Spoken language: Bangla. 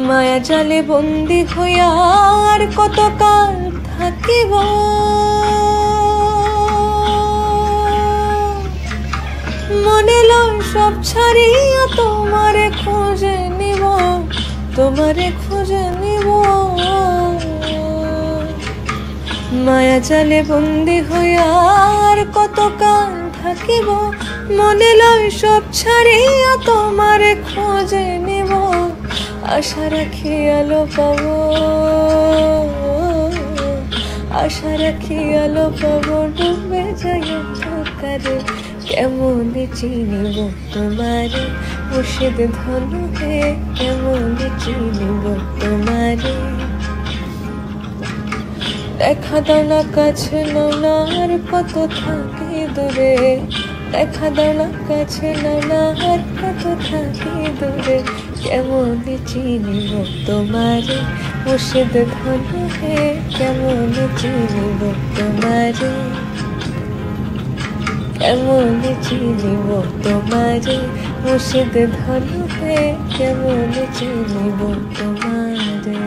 মায়া জালে বন্দি হইয়া আর কতকাল থাকিব। মনে লয় সব ছাড়িয়া তোমারে খুঁজে নিব, তোমারে খুঁজে নিব। মায়া জালে বন্দি হইয়া আর কতকাল থাকিব। মনে লয় সব ছাড়িয়া তোমারে খুঁজে নিব। আশা রাখি আলো পাবো, আশা রাখি আলো পাবো। ডুবে যাই অন্ধকারে কেমনে চিনিব তোমারে, মুর্শিদ ধনু হে কেমনে চিনিব তোমারে। দেখা দাও না কাছে নাও না আর কত থাকি দূরে, দেখা দাও না কাছে নাও না আর কত থাকি দূরে। কেমনে চিনিব তোমারে, মুর্শিদ ধনু হে কেমনে চিনিব তোমারে, কেমনে চিনিব তোমারে। মুর্শিদ ধনু হে কেমনে চিনিব তোমারে।